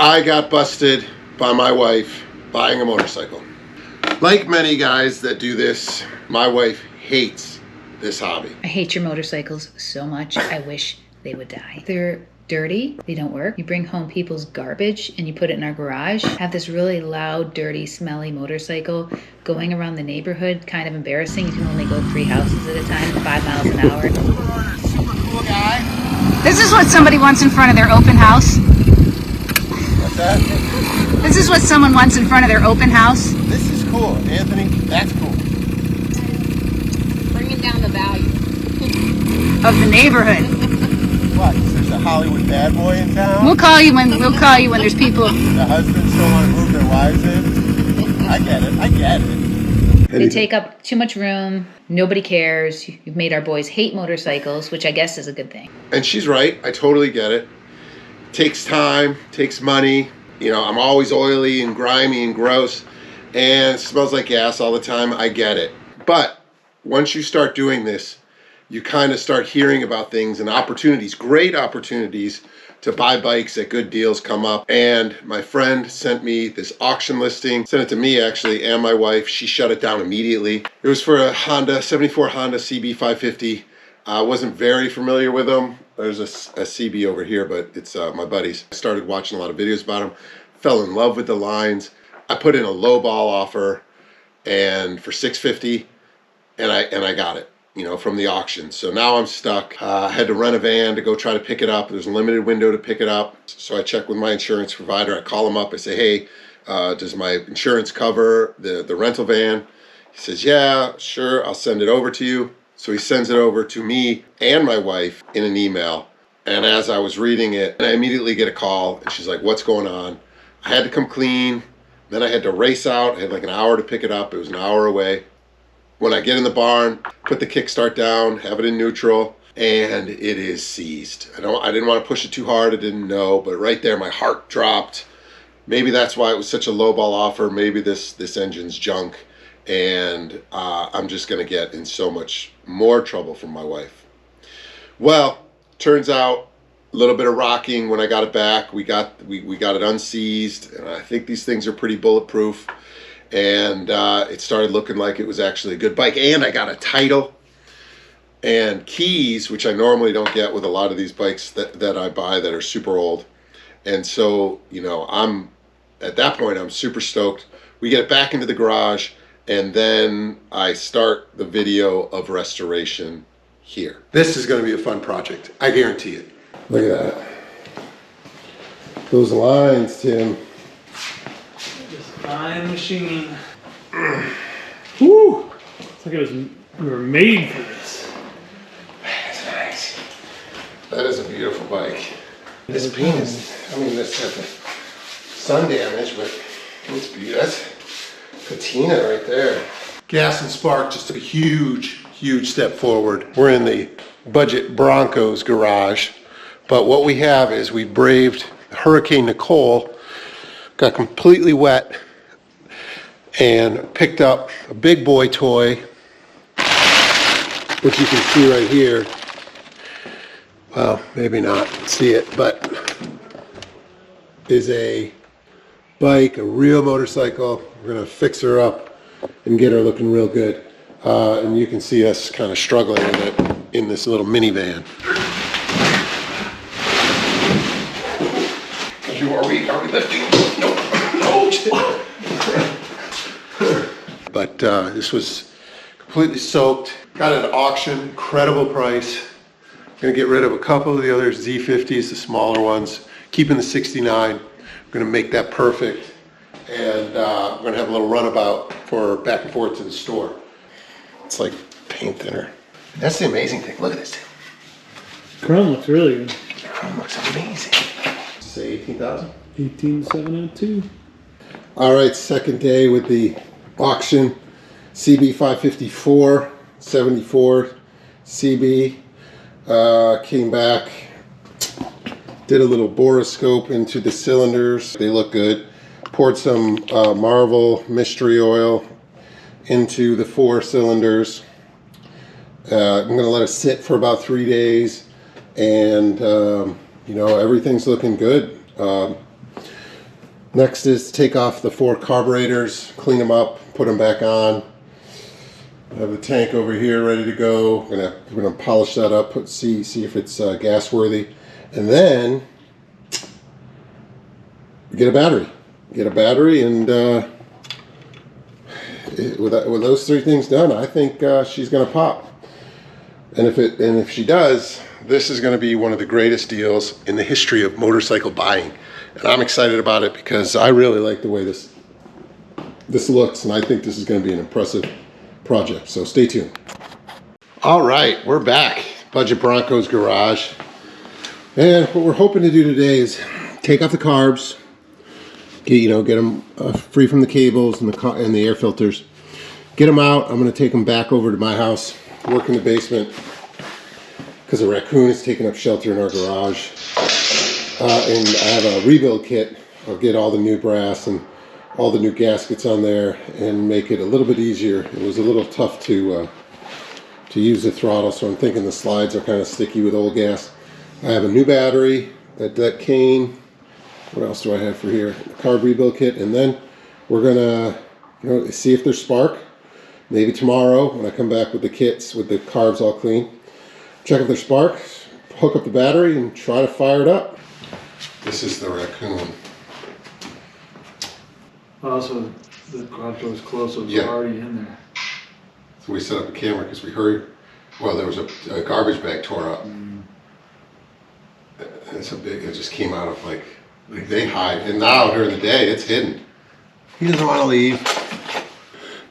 I got busted by my wife buying a motorcycle. Like many guys that do this, my wife hates this hobby. I hate your motorcycles so much. I wish they would die. They're dirty, they don't work. You bring home people's garbage and you put it in our garage. Have this really loud, dirty, smelly motorcycle going around the neighborhood, kind of embarrassing. You can only go 3 houses at a time at 5 miles an hour. Super cool guy. This is what somebody wants in front of their open house. What's that? This is what someone wants in front of their open house. This is cool, Anthony. That's cool. Bringing down the value of the neighborhood. What? There's a Hollywood bad boy in town? We'll call you when there's people. The husbands don't want to move their wives in? I get it. They take up too much room. Nobody cares. You've made our boys hate motorcycles, which I guess is a good thing. And she's right. I totally get it. Takes time, takes money. You know, I'm always oily and grimy and gross, and it smells like gas all the time. I get it. But once you start doing this, you kind of start hearing about things and opportunities, great opportunities to buy bikes at good deals come up. And my friend sent me this auction listing, sent it to me actually, and my wife. She shut it down immediately. It was for a 74 Honda CB550. I wasn't very familiar with them. There's a CB over here, but it's my buddy's. I started watching a lot of videos about them, fell in love with the lines. I put in a low ball offer and for $650, and I got it, you know, from the auction. So now I'm stuck. I had to rent a van to go try to pick it up. There's a limited window to pick it up. So I check with my insurance provider. I call him up. I say, hey, does my insurance cover the rental van? He says, yeah, sure, I'll send it over to you. So he sends it over to me and my wife in an email. And as I was reading it, I immediately get a call, and she's like, what's going on? I had to come clean. Then I had to race out. I had like an hour to pick it up. It was an hour away. When I get in the barn, put the kickstart down, have it in neutral, and it is seized. I didn't want to push it too hard. I didn't know, but right there, my heart dropped. Maybe that's why it was such a low ball offer. Maybe this engine's junk. And I'm just gonna get in so much more trouble from my wife. Well, turns out a little bit of rocking when I got it back. We got it unseized, and I think these things are pretty bulletproof. And it started looking like it was actually a good bike. And I got a title and keys, which I normally don't get with a lot of these bikes that I buy that are super old. And so, you know, at that point, I'm super stoked. We get it back into the garage. And then I start the video of restoration here. This is going to be a fun project. I guarantee it. Look at that. Those lines, Tim. This fine machine. Woo! It's like we were made for this. That's nice. That is a beautiful bike. This paint is, this has the sun damage, but it's beautiful. That's patina right there. Gas and Spark just took a huge step forward. We're in the budget Broncos garage, but what we have is we braved Hurricane Nicole, got completely wet, and picked up a big boy toy, which you can see right here. Well, maybe not see it, but is a bike, a real motorcycle. We're gonna fix her up and get her looking real good. And you can see us kind of struggling with it in this little minivan. Are we lifting? Nope. No. But this was completely soaked. Got it at auction, incredible price. Gonna get rid of a couple of the other Z50s, the smaller ones, keeping the 69. We're gonna make that perfect. And we're gonna have a little runabout for back and forth to the store. It's like paint thinner. That's the amazing thing. Look at this. Chrome looks really good. Chrome looks amazing. Say 18,000? 18702. All right, second day with the auction. CB554, 74 CB. Came back, did a little boroscope into the cylinders. They look good. Poured some Marvel mystery oil into the 4 cylinders. I'm going to let it sit for about 3 days, and you know, everything's looking good. Next is take off the 4 carburetors, clean them up, put them back on. I have the tank over here ready to go. I'm gonna polish that up, see if it's gas worthy, and then get a battery. Get a battery, and with those 3 things done, I think she's gonna pop. And if she does, this is gonna be one of the greatest deals in the history of motorcycle buying. And I'm excited about it because I really like the way this looks, and I think this is gonna be an impressive project. So stay tuned. All right, we're back. Budget Broncos garage. And what we're hoping to do today is take off the carbs, get them free from the cables and the air filters. Get them out. I'm going to take them back over to my house, work in the basement, because a raccoon is taking up shelter in our garage. And I have a rebuild kit. I'll get all the new brass and all the new gaskets on there and make it a little bit easier. It was a little tough to use the throttle, so I'm thinking the slides are kind of sticky with old gas. I have a new battery that came. What else do I have for here? The carb rebuild kit, and then we're gonna see if there's spark. Maybe tomorrow when I come back with the kits with the carbs all clean, check if there's spark, hook up the battery, and try to fire it up. This is the Raccoon. Also, the garage door was closed, so it was Yeah. already in there. So we set up a camera because we heard, well, there was a garbage bag tore up. It's it just came out of like they hide, and now during the day it's hidden. He doesn't want to leave.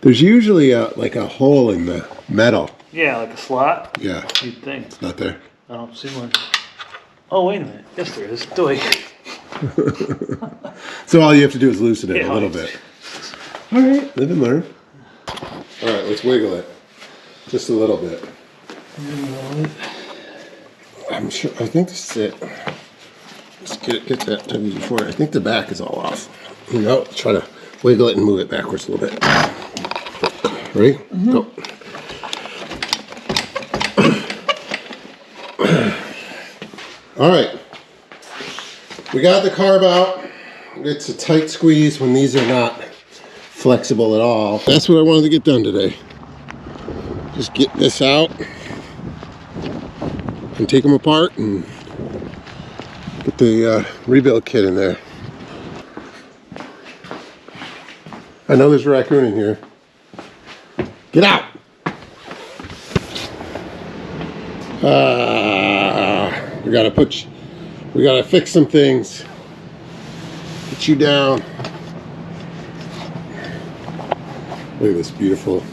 There's usually like a hole in the metal. Yeah, like a slot. Yeah, You'd think. it's not there. I don't see one. Oh, wait a minute. Yes, there is. Doy. So all you have to do is loosen it a little it's- bit. All right, live and learn. All right, let's wiggle it just a little bit. I'm sure. I think this is it. Let's get that WD-40. I think the back is all off. Try to wiggle it and move it backwards a little bit. Ready? Go. All right. We got the carb out. It's a tight squeeze when these are not flexible at all. That's what I wanted to get done today. Just get this out and take them apart and get the rebuild kit in there. I know there's a raccoon in here. Get out! We gotta fix some things. Get you down. Look at this beautiful.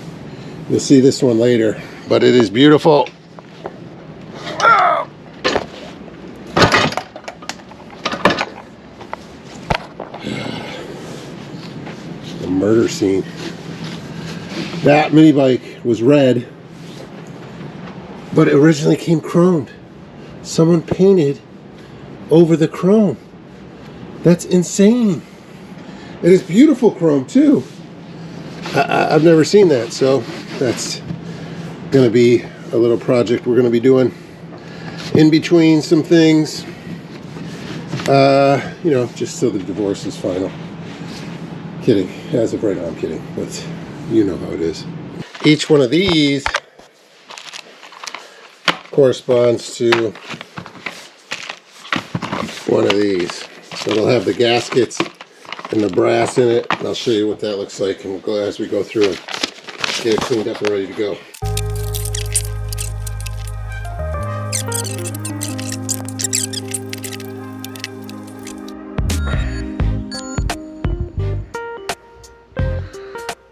You'll see this one later, but it is beautiful. The murder scene. That mini bike was red, but it originally came chromed. Someone painted over the chrome. That's insane. It is beautiful chrome too. I've never seen that, so that's gonna be a little project we're gonna be doing in between some things. Just so the divorce is final. Kidding. As of right now, I'm kidding, but you know how it is. Each one of these corresponds to one of these. So it'll have the gaskets and the brass in it. And I'll show you what that looks like, and we'll go as we go through and get it cleaned up and ready to go.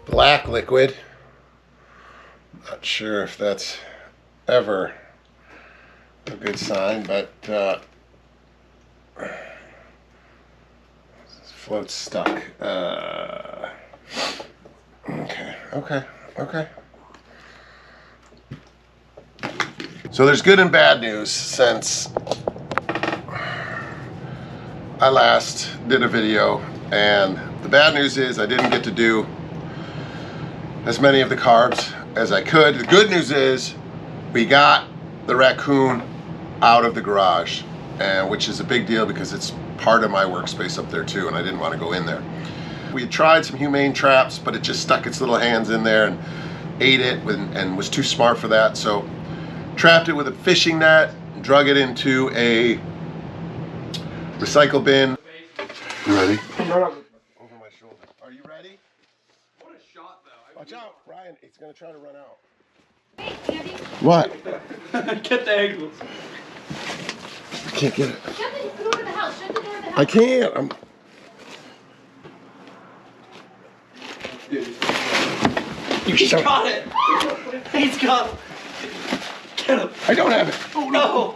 Black liquid. Not sure if that's ever a good sign, but float's stuck. Okay. So there's good and bad news since I last did a video, and the bad news is I didn't get to do as many of the carbs as I could. The good news is we got the Raccoon out of the garage, which is a big deal because it's part of my workspace up there too, and I didn't want to go in there. We had tried some humane traps, but it just stuck its little hands in there and ate it and was too smart for that. So trapped it with a fishing net, drug it into a recycle bin. You ready? Over my shoulder. Are you ready? What a shot, though. Watch out, Ryan. It's gonna try to run out. Hey, Andy. What? Get the angles. I can't get it. Shut the door to the house. Shut the door to the house. I can't. He's got it. He's got it. Get him. I don't have it. Oh no.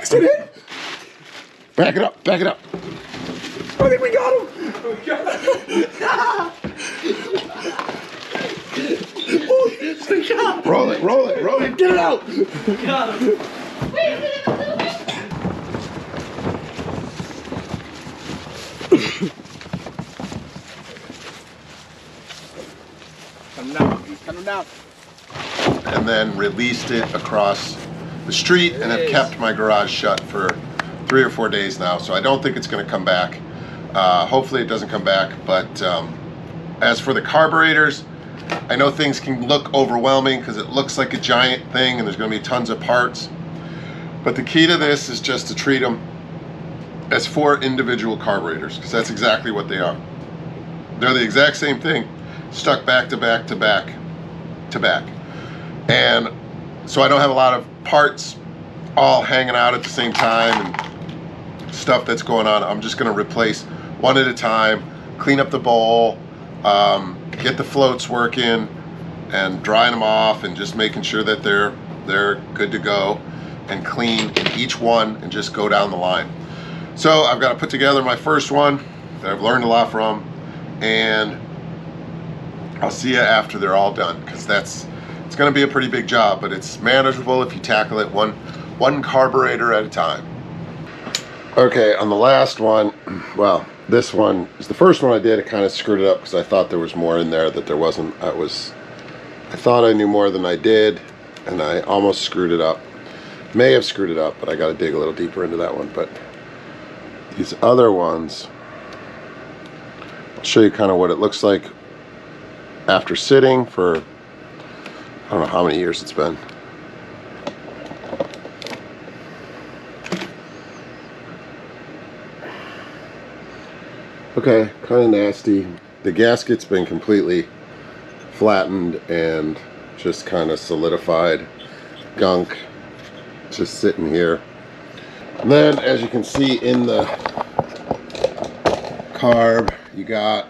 Is that it? Back it up. Back it up. I think we got him. Roll it, roll it, roll it, get it out! Got him. Coming down, he's coming down. And then released it across the street and have kept my garage shut for 3 or 4 days now, so I don't think it's going to come back. Hopefully it doesn't come back, but as for the carburetors, I know things can look overwhelming because it looks like a giant thing and there's going to be tons of parts, but the key to this is just to treat them as 4 individual carburetors, because that's exactly what they are. They're the exact same thing, stuck back to back to back to back. And so I don't have a lot of parts all hanging out at the same time and stuff that's going on. I'm just going to replace one at a time, clean up the bowl, get the floats working and drying them off and just making sure that they're good to go and clean each one and just go down the line. So I've got to put together my first one that I've learned a lot from, and I'll see you after they're all done, because it's going to be a pretty big job, but it's manageable if you tackle it one carburetor at a time. Okay, on the last one, well, this one is the first one I did. It kind of screwed it up because I thought there was more in there that there wasn't. I thought I knew more than I did, and I almost screwed it up. May have screwed it up, but I got to dig a little deeper into that one. But these other ones, I'll show you kind of what it looks like after sitting for, I don't know how many years it's been. Okay, kind of nasty. The gasket's been completely flattened and just kind of solidified gunk just sitting here. And then, as you can see in the carb, you got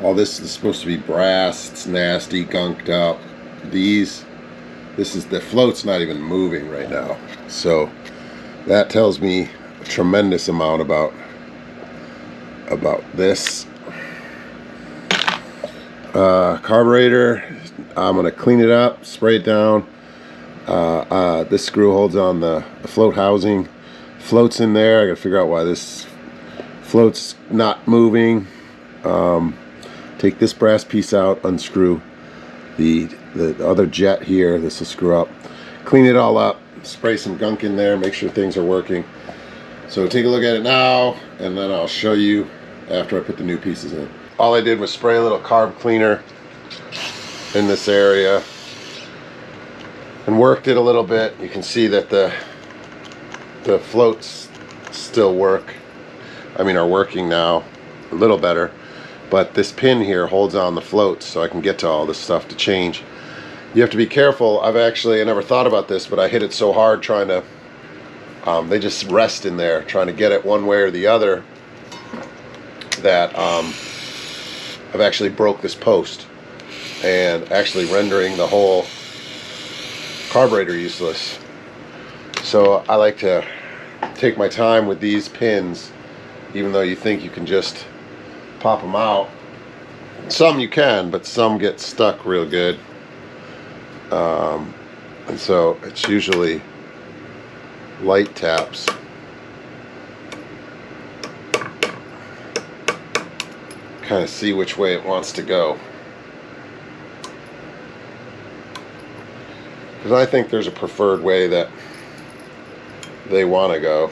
all this is supposed to be brass. It's nasty, gunked up. This is the float's not even moving right now, so that tells me a tremendous amount about this carburetor. I'm gonna clean it up, spray it down. This screw holds on the float housing. Float's in there. I gotta figure out why this float's not moving. Take this brass piece out, unscrew the other jet here. This will screw up. Clean it all up, spray some gunk in there, make sure things are working. So take a look at it now, and then I'll show you after I put the new pieces in. All I did was spray a little carb cleaner in this area and worked it a little bit. You can see that the floats still work. I mean, are working now a little better, but this pin here holds on the floats so I can get to all this stuff to change. You have to be careful. I never thought about this, but I hit it so hard trying to they just rest in there, trying to get it one way or the other, that I've actually broke this post and actually rendering the whole carburetor useless. So I like to take my time with these pins, even though you think you can just pop them out. Some you can, but some get stuck real good. And so it's usually light taps. Kind of see which way it wants to go. Because I think there's a preferred way that they want to go.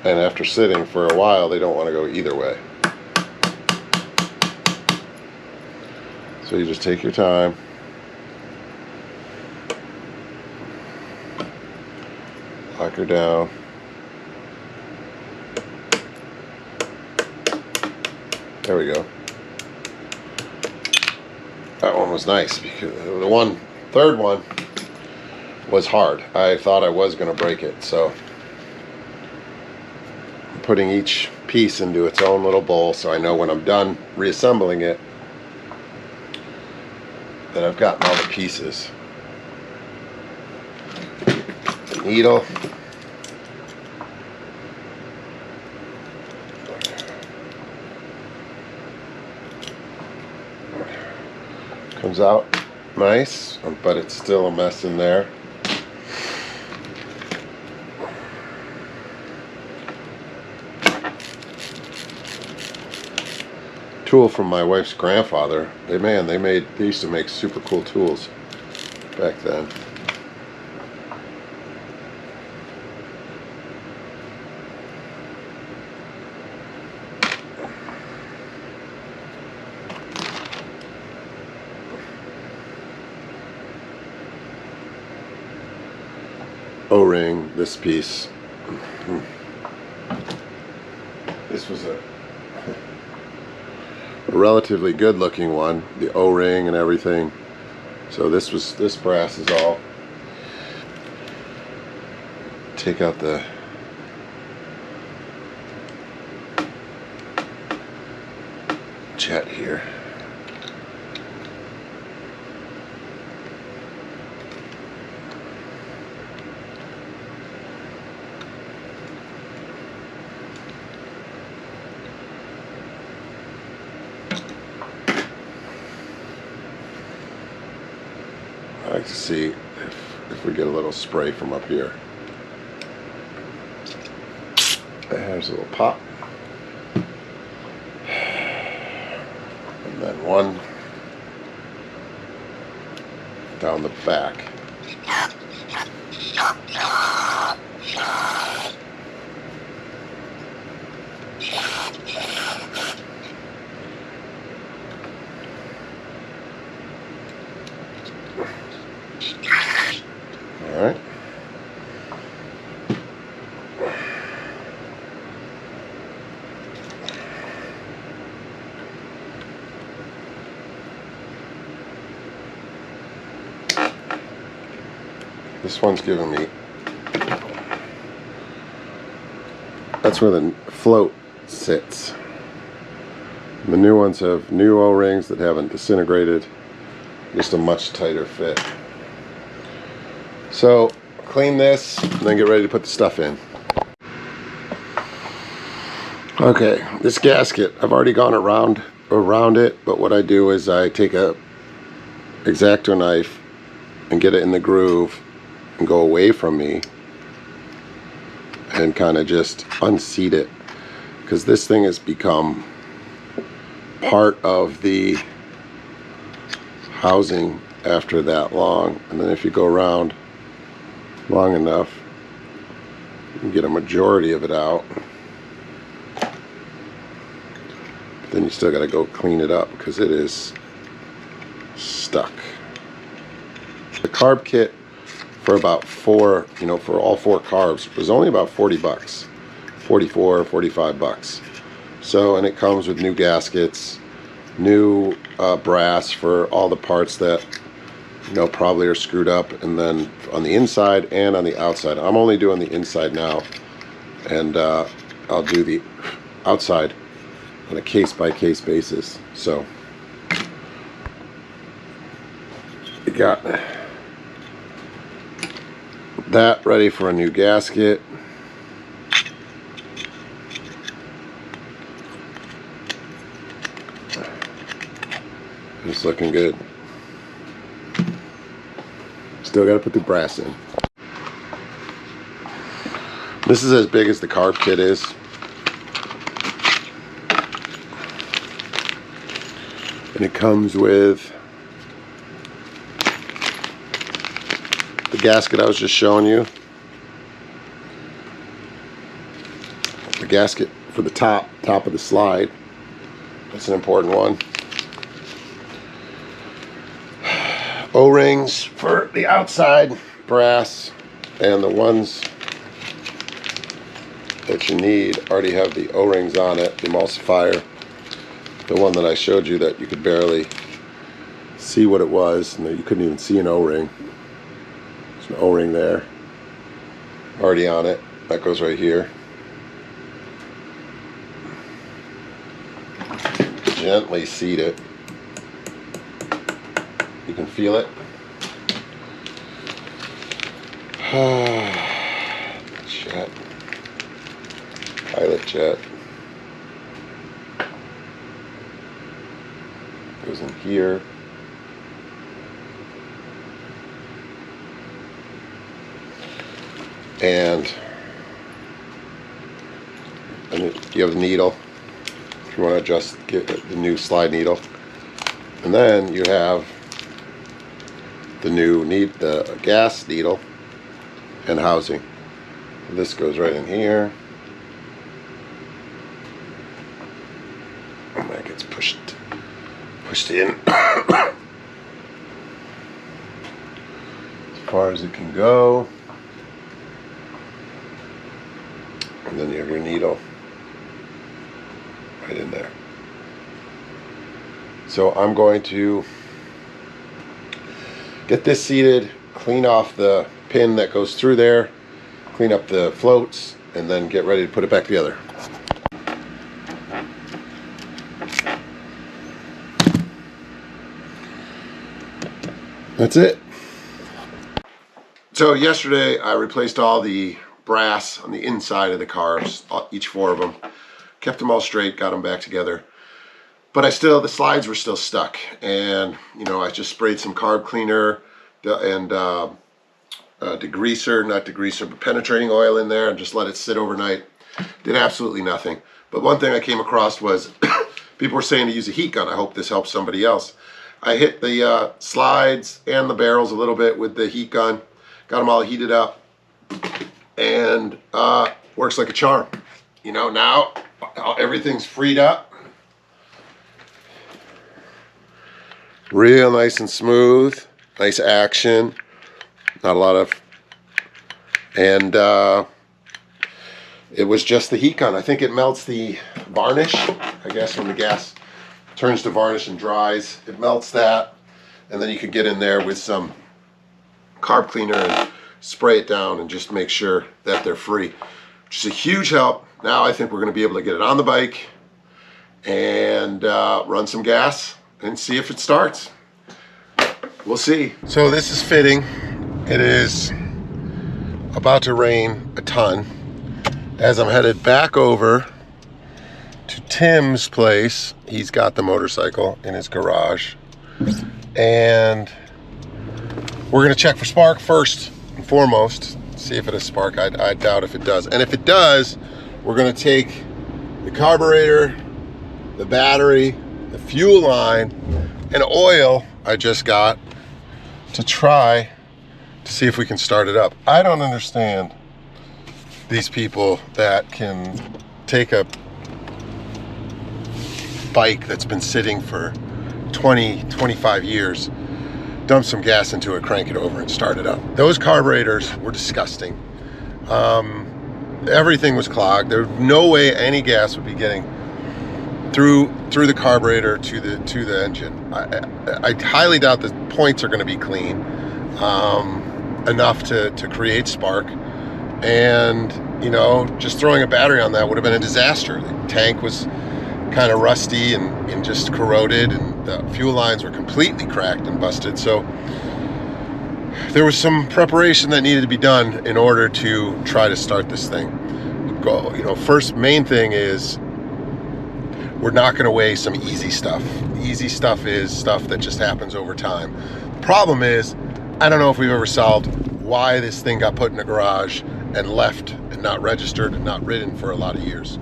And after sitting for a while, they don't want to go either way. So you just take your time. Lock her down. There we go. That one was nice because the third one was hard. I thought I was going to break it, so I'm putting each piece into its own little bowl so I know when I'm done reassembling it that I've gotten all the pieces. The needle. Comes out nice, but it's still a mess in there. Tool from my wife's grandfather. They used to make super cool tools back then. O-ring, this piece. This was a relatively good looking one, the O-ring and everything. So this brass is all. Take out the jet here. I like to see if we get a little spray from up here. There's a little pop. And then one down the back. All right. This one's giving me, that's where the float sits. The new ones have new O-rings that haven't disintegrated, just a much tighter fit. So clean this and then get ready to put the stuff in. Okay, this gasket, I've already gone around it, but what I do is I take a X-Acto knife and get it in the groove and go away from me and kind of just unseat it, because this thing has become part of the housing after that long. And then if you go around long enough, you can get a majority of it out, but then you still got to go clean it up because it is stuck. The carb kit for about for all 4 carbs was only about 40 bucks, 44, 45 bucks. So, and it comes with new gaskets, new brass for all the parts that probably are screwed up, and then on the inside and on the outside. I'm only doing the inside now, and I'll do the outside on a case-by-case basis. So you got that ready for a new gasket. It's looking good. Still gotta put the brass in. This is as big as the carb kit is. And it comes with the gasket I was just showing you. The gasket for the top of the slide. That's an important one. O-rings for the outside brass, and the ones that you need already have the O-rings on it, the emulsifier. The one that I showed you that you could barely see what it was, and that you couldn't even see an O-ring. There's an O-ring there already on it. That goes right here. Gently seat it. You can feel it. Jet. Pilot jet. Goes in here. And you have the needle if you want to adjust, get the new slide needle. And then you have the gas needle and housing. This goes right in here. And that gets pushed in as far as it can go. And then you have your needle right in there. So I'm going to get this seated, clean off the pin that goes through there, clean up the floats, and then get ready to put it back together. That's it. So yesterday I replaced all the brass on the inside of the cars, each 4 of them. Kept them all straight, got them back together. But the slides were still stuck. And, you know, I just sprayed some carb cleaner and degreaser, not degreaser, but penetrating oil in there and just let it sit overnight. Did absolutely nothing. But one thing I came across was people were saying to use a heat gun. I hope this helps somebody else. I hit the slides and the barrels a little bit with the heat gun. Got them all heated up. And works like a charm. You know, now everything's freed up. Real nice and smooth. Nice action. Not a lot of... And it was just the heat gun. I think it melts the varnish. I guess when the gas turns to varnish and dries, it melts that. And then you could get in there with some carb cleaner and spray it down and just make sure that they're free, which is a huge help. Now I think we're going to be able to get it on the bike and run some gas and see if it starts. We'll see. So this is fitting. It is about to rain a ton as I'm headed back over to Tim's place. He's got the motorcycle in his garage, and we're going to check for spark first and foremost, see if it has spark. I doubt if it does. And if it does, we're going to take the carburetor, the battery, the fuel line, and oil I just got to try to see if we can start it up. I don't understand these people that can take a bike that's been sitting for 20, 25 years, dump some gas into it, crank it over, and start it up. Those carburetors were disgusting. Everything was clogged. There was no way any gas would be getting through the carburetor to the engine. I highly doubt the points are going to be clean enough to create spark. And you know, just throwing a battery on that would have been a disaster. The tank was kind of rusty and just corroded, and the fuel lines were completely cracked and busted. So there was some preparation that needed to be done in order to try to start this thing. You know, first main thing is we're not going to weigh some easy stuff. Easy stuff is stuff that just happens over time. The problem is I don't know if we've ever solved why this thing got put in a garage and left and not registered and not ridden for a lot of years.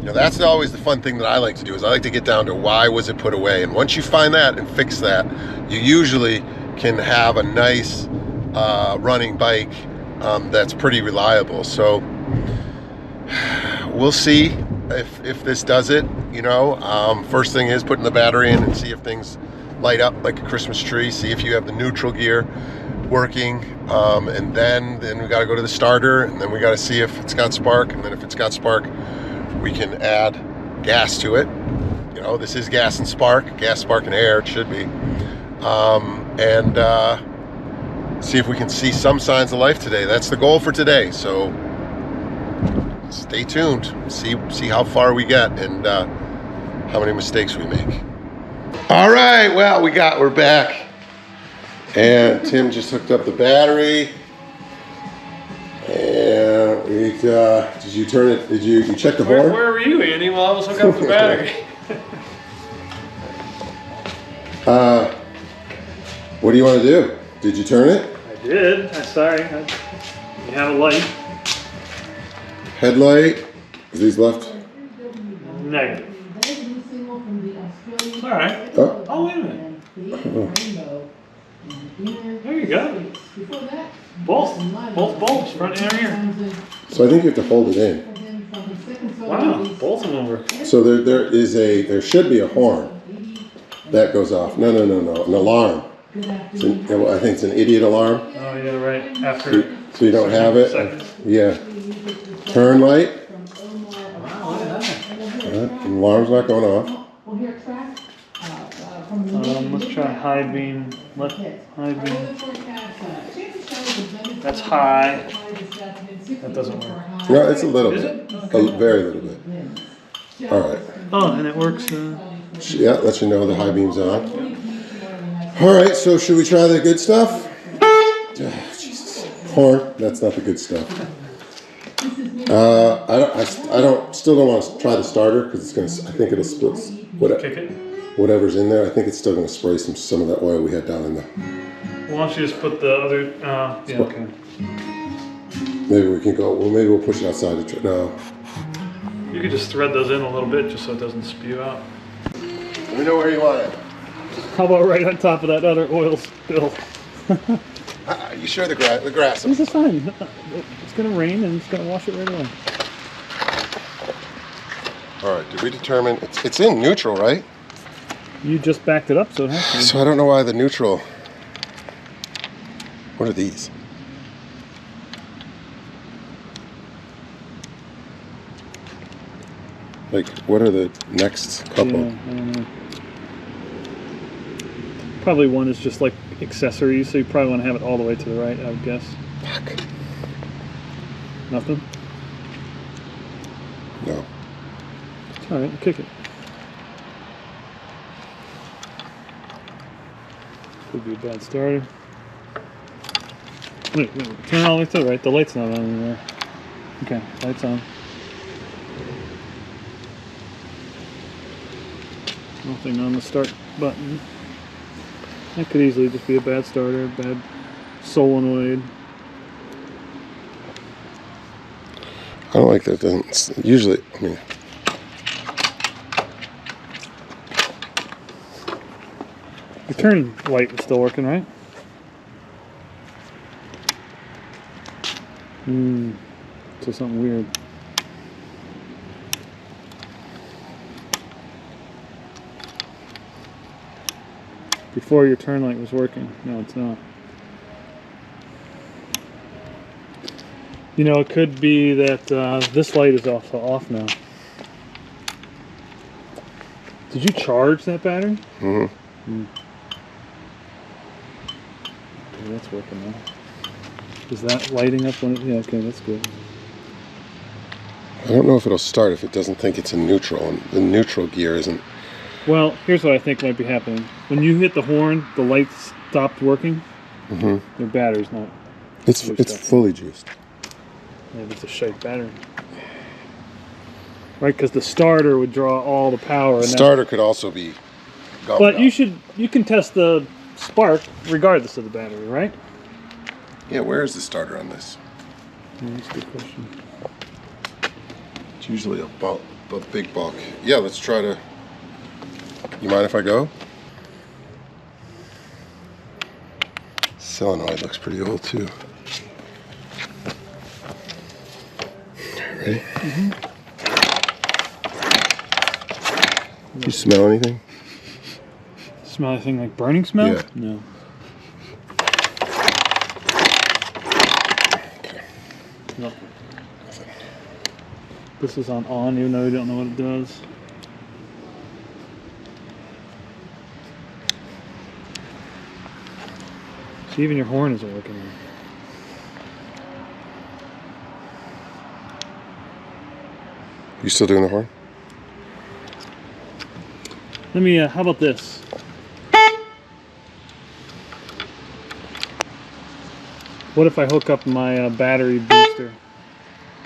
That's always the fun thing that I like to do, is I like to get down to why was it put away. And once you find that and fix that, you usually can have a nice running bike that's pretty reliable. So we'll see if this does it. First thing is putting the battery in and see if things light up like a Christmas tree. See if you have the neutral gear working, and then we got to go to the starter, and then we got to see if it's got spark, and then if it's got spark, we can add gas to it. This is gas and spark, and air, it should be, and see if we can see some signs of life today. That's the goal for today. So stay tuned, see how far we get and how many mistakes we make. All right, well, we're back, and Tim just hooked up the battery, and did you turn it? Did you check the horn? Where were you, Andy, while I was hooking up the battery? What do you want to do? Did you turn it? I did. I'm sorry. You have a light. Headlight? Is these left? Negative. All right. Oh, wait a minute. There you go. Both bulbs, front and rear. So I think you have to hold it in. Wow, both of them were. So there should be a horn that goes off. No, an alarm. I think it's an idiot alarm. Oh yeah, right. After. So you don't have it. Seconds. Yeah. Turn light. Wow, look at that. Alarm's not going off. Let's try high beam. High beam. That's high. That doesn't work. No, it's a little Is bit. it? A very little bit. All right. Oh, and it works. Yeah, let you know the high beam's on. All right, so should we try the good stuff? Jesus. Horn, that's not the good stuff. Still don't want to try the starter because it's gonna. I think it'll split. Kick it. Whatever's in there, I think it's still gonna spray some of that oil we had down in there. Why don't you just put the other? Yeah. Okay. Maybe we can go. Well, maybe we'll push it outside. No. You could just thread those in a little bit just so it doesn't spew out. Let me know where you want it. How about right on top of that other oil spill? You sure the grass? This is fine. It's gonna rain and it's gonna wash it right away. All right. Did we determine it's in neutral, right? You just backed it up, so it has to be. So I don't know why the neutral. What are these? Like, what are the next couple? Yeah, I don't know. Probably one is just like accessories, so you probably want to have it all the way to the right, I would guess. Fuck. Nothing? No. It's alright, we'll kick it. Could be a bad starter. Wait, turn it all the way to the right. The light's not on anymore. Okay, light's on. Nothing on the start button. That could easily just be a bad starter, a bad solenoid. I don't like that. It doesn't usually. I mean, The turn light is still working, right? So something weird. Before your turn light was working. No, it's not. You know, it could be that this light is also off now. Did you charge that battery? mm-hmm. Okay, that's working now. Is that lighting up when it... Yeah, okay, that's good. I don't know if it'll start if it doesn't think it's in neutral, and the neutral gear isn't. Well, here's what I think might be happening. When you hit the horn, the light stopped working. Mm-hmm. Your battery's not. It's fully juiced. Maybe it's a shite battery. Right, because the starter would draw all the power. The starter could also be. But you can test the spark regardless of the battery, right? Yeah, where is the starter on this? Yeah, that's a good question. It's usually a big bulk. Yeah, let's try to. You mind if I go? Solenoid looks pretty old too. Ready? Mm-hmm. You smell anything? Smell anything like burning smell? Yeah. No. Okay. No. This is on even though we don't know what it does. So even your horn isn't working. You still doing the horn? Let me, how about this? What if I hook up my battery booster?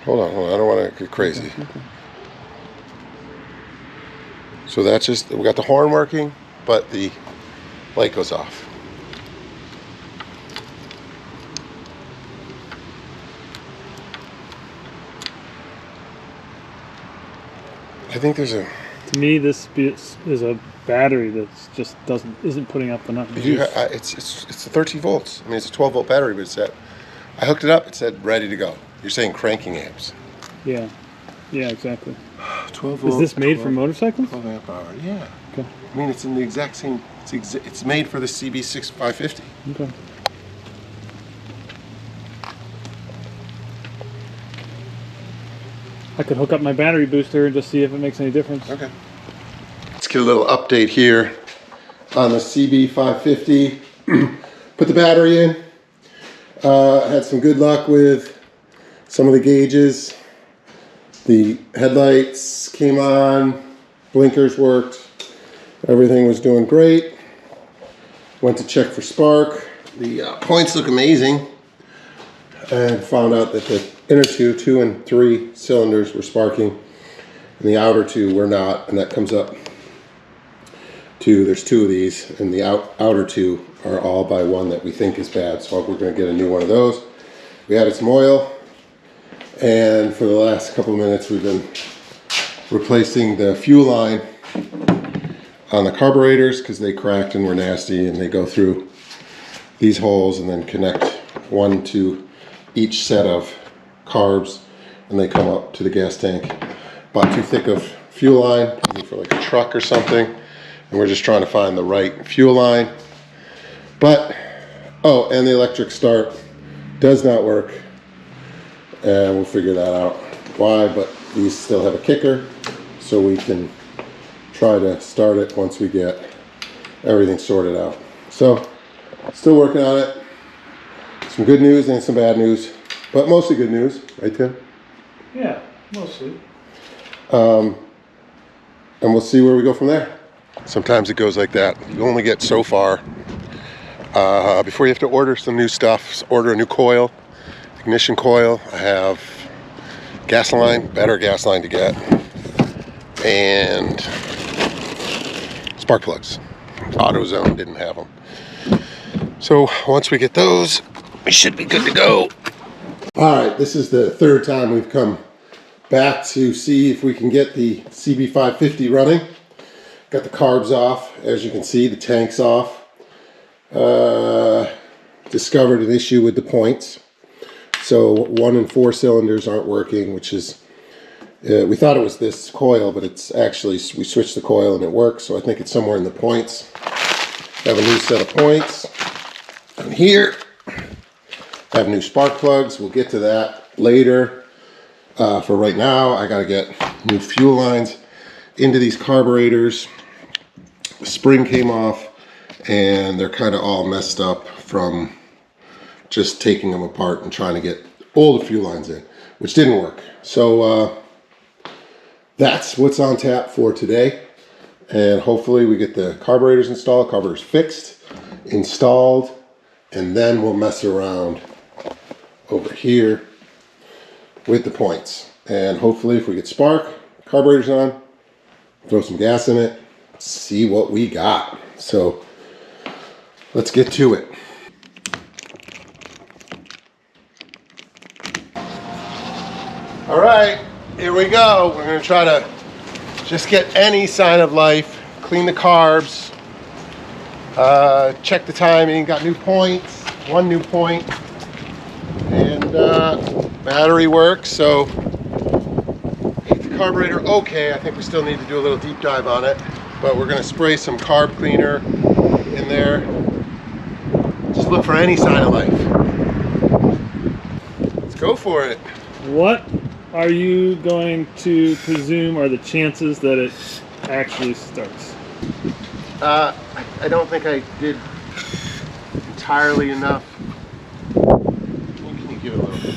Hold on. I don't want to get crazy. Okay. So that's just, we got the horn working, but the light goes off. I think there's a. To me, this is a battery that's just isn't putting up enough juice. It's 13 volts. I mean, it's a 12 volt battery, but it's at. I hooked it up. It said ready to go. You're saying cranking amps. Yeah. Yeah, exactly. 12 volt. Is this made for motorcycles? 12 amp hour. Yeah. Okay. I mean, it's in the exact same. It's made for the CB6550. Okay. I could hook up my battery booster and just see if it makes any difference. Okay. Let's get a little update here on the CB550. Put the battery in. Had some good luck with some of the gauges. The headlights came on, blinkers worked, everything was doing great. Went to check for spark. The points look amazing, and found out that the inner 2 and 3 cylinders were sparking, and the outer 2 were not, and that comes up to, there's 2 of these, and the outer 2 are all by one that we think is bad, so we're going to get a new one of those. We added some oil, and for the last couple of minutes we've been replacing the fuel line on the carburetors because they cracked and were nasty, and they go through these holes and then connect one to each set of carbs, and they come up to the gas tank. About too thick of fuel line, probably for like a truck or something, and we're just trying to find the right fuel line. But and the electric start does not work, and we'll figure that out why, but these still have a kicker, so we can try to start it once we get everything sorted out. So still working on it. Some good news and some bad news, but mostly good news, right, Tim? Yeah, mostly. And we'll see where we go from there. Sometimes it goes like that. You only get so far before you have to order some new stuff. Order a new coil, ignition coil. I have gas line, better gas line to get, and spark plugs. AutoZone didn't have them. So once we get those, we should be good to go. All right, this is the third time we've come back to see if we can get the CB550 running. Got the carbs off, as you can see, the tank's off. Discovered an issue with the points. So 1 and 4 cylinders aren't working, which is, we thought it was this coil, but it's actually, we switched the coil and it works. So I think it's somewhere in the points. Have a new set of points. And here, have new spark plugs. We'll get to that later. For right now, I gotta get new fuel lines into these carburetors. The spring came off, and they're kind of all messed up from just taking them apart and trying to get all the fuel lines in, which didn't work. So that's what's on tap for today, and hopefully we get the carburetors installed, carburetors fixed, installed, and then we'll mess around over here with the points. And hopefully if we get spark, carburetors on, throw some gas in it, see what we got. So Let's get to it. All right, here we go. We're gonna try to just get any sign of life, clean the carbs, check the timing, got new points, 1 new point, and battery works, so keep the carburetor okay. I think we still need to do a little deep dive on it, but we're gonna spray some carb cleaner in there. Just look for any sign of life. Let's go for it. What are you going to presume are the chances that it actually starts? I don't think I did entirely enough. Can you give it a little?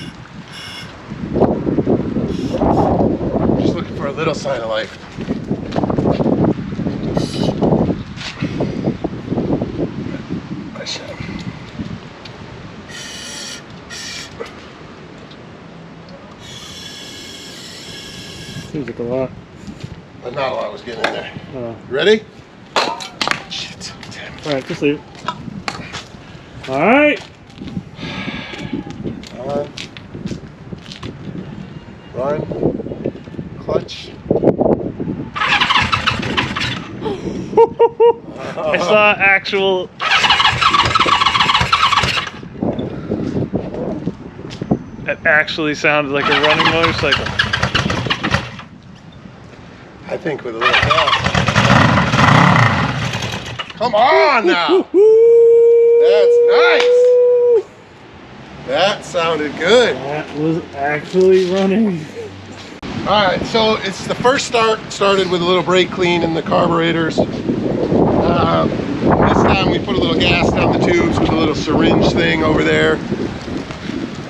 Just looking for a little sign of life. I shall. Seems like a lot. But not a lot was getting in there. You Ready? Shit. Damn it. All right, just leave it. All right. On. Run. Clutch. I saw actual. It actually sounded like a running motorcycle. I think with a little help. Come on now! That's nice! That sounded good. That was actually running. Alright, so it's the first started with a little brake clean in the carburetors. This time we put a little gas down the tubes with a little syringe thing over there.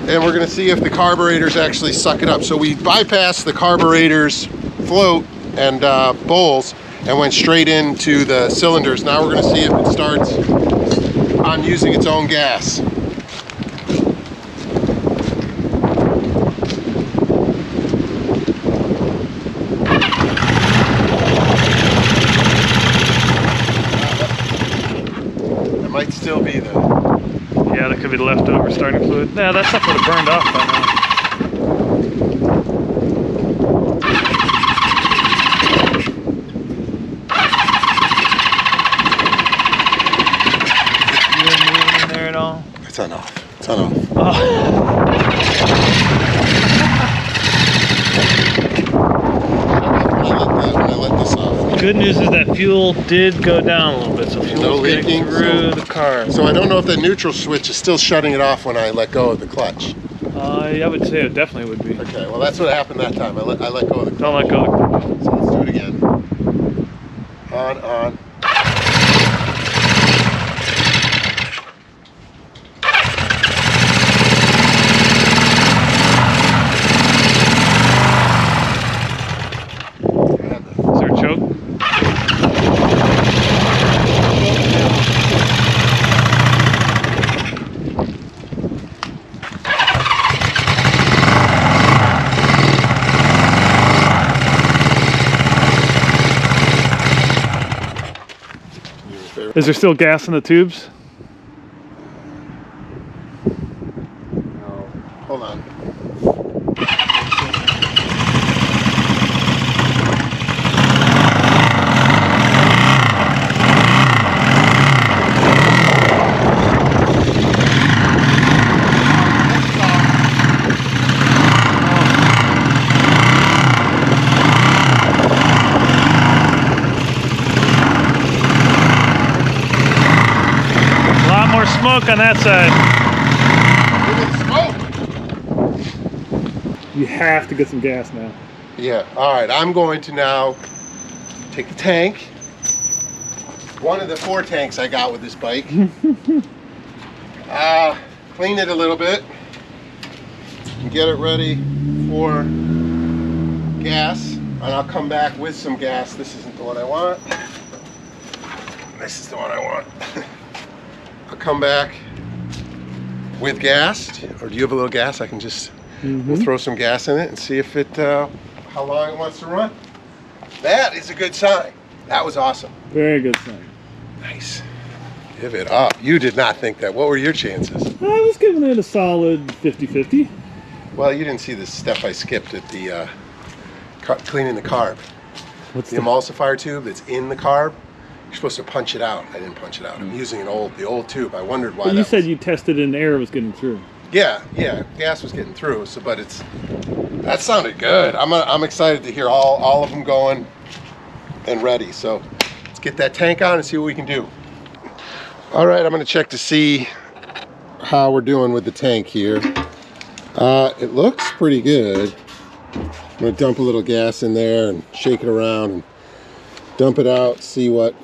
And we're going to see if the carburetors actually suck it up. So we bypassed the carburetors float and bowls and went straight into the cylinders. Now we're going to see if it starts on using its own gas. That might still be the... Yeah, that could be the leftover starting fluid. Yeah, that stuff would have burned off by now. In there at all? It's on off. It's on off. Oh. When I let this off. Good news is that fuel did go down a little bit, so fuel's No getting leaking, through the car. So I don't know if the neutral switch is still shutting it off when I let go of the clutch. I would say it definitely would be. Okay, well that's what happened that time. I let go of the clutch. Don't let go of the clutch. So let's do it again. On. Is there a choke? Is there still gas in the tubes? No. Hold on. Smoke on that side. Look at the smoke! You have to get some gas now. Yeah, alright, I'm going to now take the tank. One of the 4 tanks I got with this bike. Clean it a little bit. And get it ready for gas. And I'll come back with some gas. This isn't the one I want. This is the one I want. I'll come back with gas. Or do you have a little gas? I can just we'll throw some gas in it and see if it how long it wants to run. That is a good sign. That was awesome. Very good sign. Nice. Give it up. You did not think that. What were your chances? I was giving it a solid 50-50. Well, you didn't see the step I skipped at the cleaning the carb. What's The emulsifier tube that's in the carb, you're supposed to punch it out. I didn't punch it out. I'm using the old tube. I wondered why. Well, you said you tested and air was getting through. Yeah, gas was getting through. So, but that sounded good. I'm excited to hear all of them going and ready. So let's get that tank on and see what we can do. All right, I'm gonna check to see how we're doing with the tank here. It looks pretty good. I'm gonna dump a little gas in there and shake it around and dump it out. See what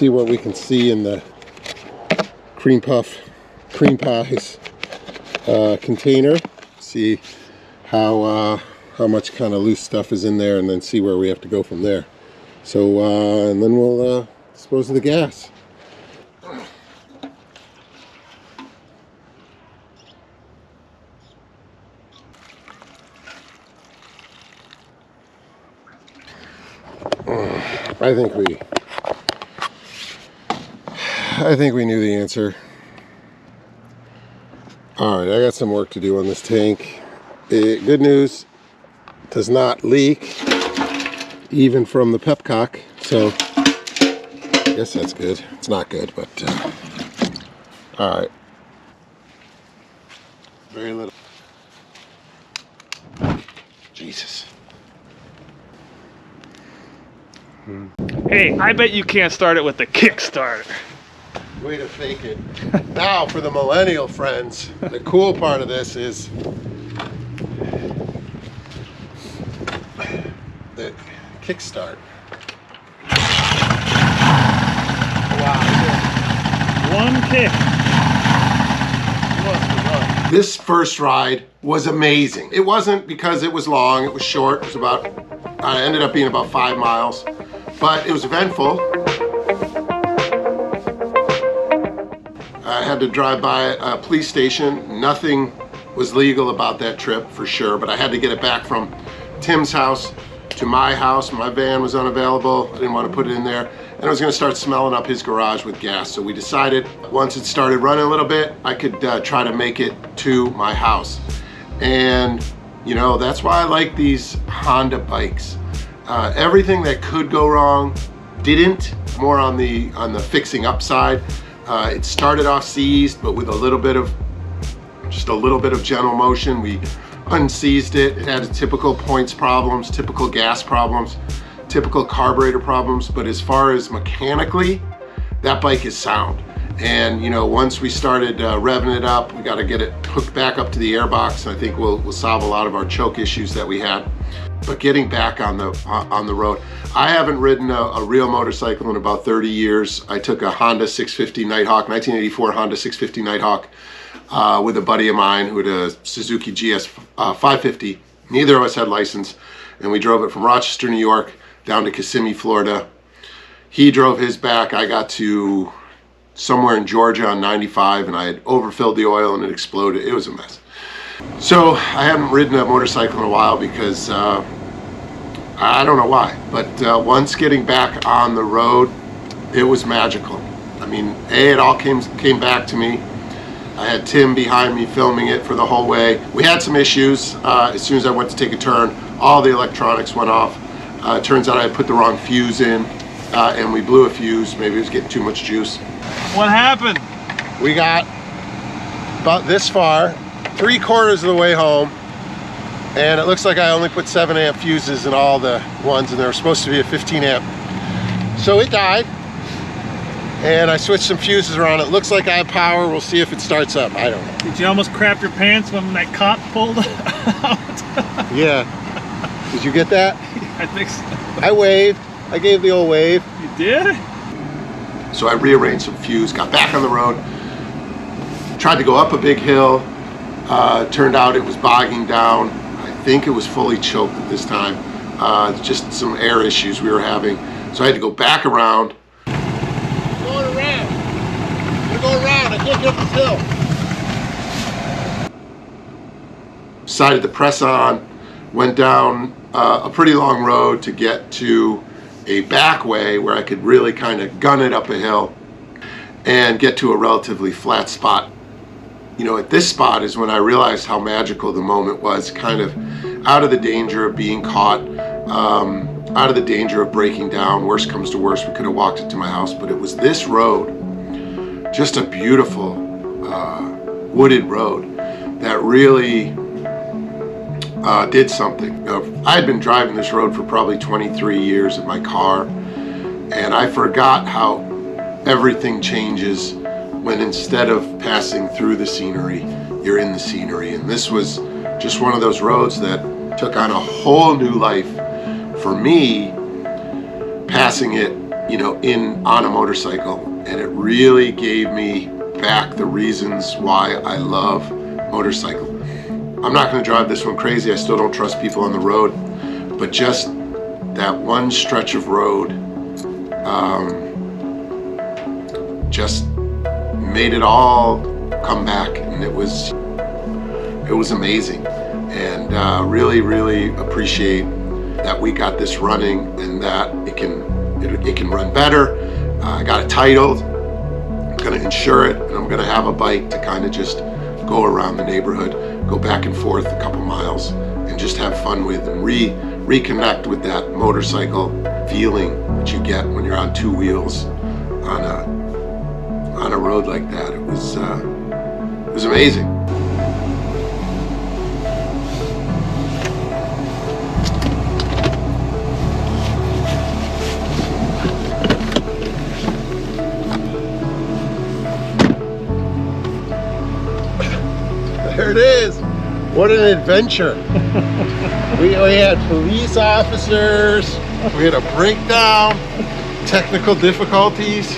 we can see in the cream pies container. See how much kind of loose stuff is in there, and then see where we have to go from there. So and then we'll dispose of the gas. I think we knew the answer. All right, I got some work to do on this tank. Good news, does not leak, even from the pepcock. So I guess that's good. It's not good, but all right. Very little. Jesus. Hey, I bet you can't start it with the Kickstarter. Way to fake it. Now for the millennial friends, the cool part of this is the kickstart. Wow. One kick. This first ride was amazing. It wasn't because it was long, it was short. It was ended up being about 5 miles, but it was eventful. I had to drive by a police station. Nothing was legal about that trip for sure, but I had to get it back from Tim's house to my house. My van was unavailable. I didn't want to put it in there. And I was gonna start smelling up his garage with gas. So we decided once it started running a little bit, I could try to make it to my house. And you know, that's why I like these Honda bikes. Everything that could go wrong didn't, more on the fixing up side. It started off seized, but with just a little bit of gentle motion. We unseized it. It had typical points problems, typical gas problems, typical carburetor problems. But as far as mechanically, that bike is sound. And you know, once we started revving it up, we got to get it hooked back up to the airbox. And I think we'll solve a lot of our choke issues that we had. But getting back on the road, I haven't ridden a real motorcycle in about 30 years. I took a Honda 650 Nighthawk, 1984 Honda 650 Nighthawk with a buddy of mine who had a Suzuki GS 550. Neither of us had license, and we drove it from Rochester, New York, down to Kissimmee, Florida. He drove his back. I got to somewhere in Georgia on 95, and I had overfilled the oil and it exploded. It was a mess. So I haven't ridden a motorcycle in a while because I don't know why, but once getting back on the road, it was magical. I mean, it all came back to me. I had Tim behind me filming it for the whole way. We had some issues. As soon as I went to take a turn, all the electronics went off. Turns out I had put the wrong fuse in, and we blew a fuse. Maybe it was getting too much juice. What happened? We got about this far, 3/4 of the way home, and it looks like I only put 7 amp fuses in all the ones, and they were supposed to be a 15 amp. So it died, and I switched some fuses around. It looks like I have power. We'll see if it starts up. I don't know. Did you almost crap your pants when that cop pulled out? Yeah. Did you get that? I think so. I waved. I gave the old wave. You did? So I rearranged some fuse, got back on the road, tried to go up a big hill. Turned out it was bogging down. I think it was fully choked at this time. Just some air issues we were having. So I had to go back around. Going around. I'm gonna go around. I can't get up this hill. Decided to press on. Went down a pretty long road to get to a back way where I could really kind of gun it up a hill. and get to a relatively flat spot. You know, at this spot is when I realized how magical the moment was, kind of out of the danger of being caught, out of the danger of breaking down. Worst comes to worst, we could have walked it to my house, but it was this road, just a beautiful wooded road that really did something. You know, I had been driving this road for probably 23 years in my car, and I forgot how everything changes when instead of passing through the scenery, you're in the scenery. And this was just one of those roads that took on a whole new life for me, passing it, you know, on a motorcycle. And it really gave me back the reasons why I love motorcycle. I'm not going to drive this one crazy. I still don't trust people on the road, but just that one stretch of road just made it all come back, and it was amazing. And really appreciate that we got this running, and that it can run better. I got it titled. I'm going to insure it, and I'm going to have a bike to kind of just go around the neighborhood, go back and forth a couple miles, and just have fun with, and reconnect with that motorcycle feeling that you get when you're on two wheels on a road like that. It was amazing. There it is. What an adventure. we had police officers, we had a breakdown, technical difficulties,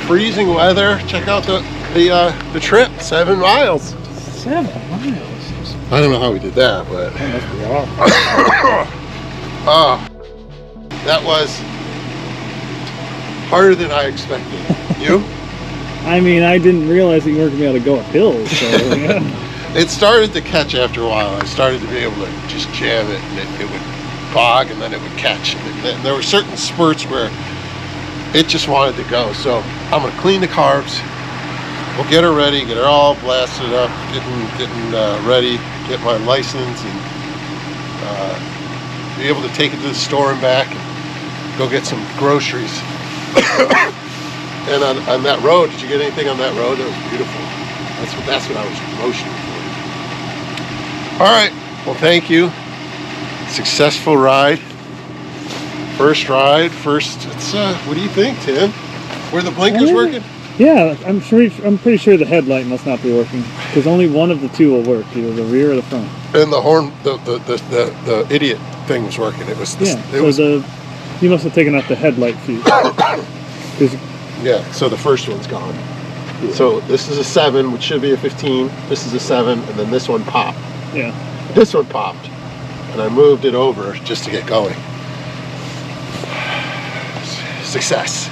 freezing weather. Check out the trip, 7 miles. 7 miles? I don't know how we did that, but That must be awful. that was harder than I expected. You? I mean, I didn't realize that you weren't going to be able to go up hills, so yeah. It started to catch after a while. I started to be able to just jam it, and it would bog, and then it would catch. And there were certain spurts where it just wanted to go. So I'm gonna clean the carbs. We'll get her ready, get her all blasted up, getting ready, get my license, and be able to take it to the store and back, and go get some groceries. And on that road, did you get anything on that road? That was beautiful. That's what I was motioning for. All right, well, thank you. Successful ride. First ride, what do you think, Tim? Were the blinkers working? Yeah, I'm pretty sure the headlight must not be working, because only one of the two will work, either the rear or the front. And the horn, the idiot thing was working. It was you must have taken out the headlight fuse. Yeah, so the first one's gone. Yeah. So this is a 7, which should be a 15. This is a 7, and then this one popped. Yeah. This one popped, and I moved it over just to get going. Success.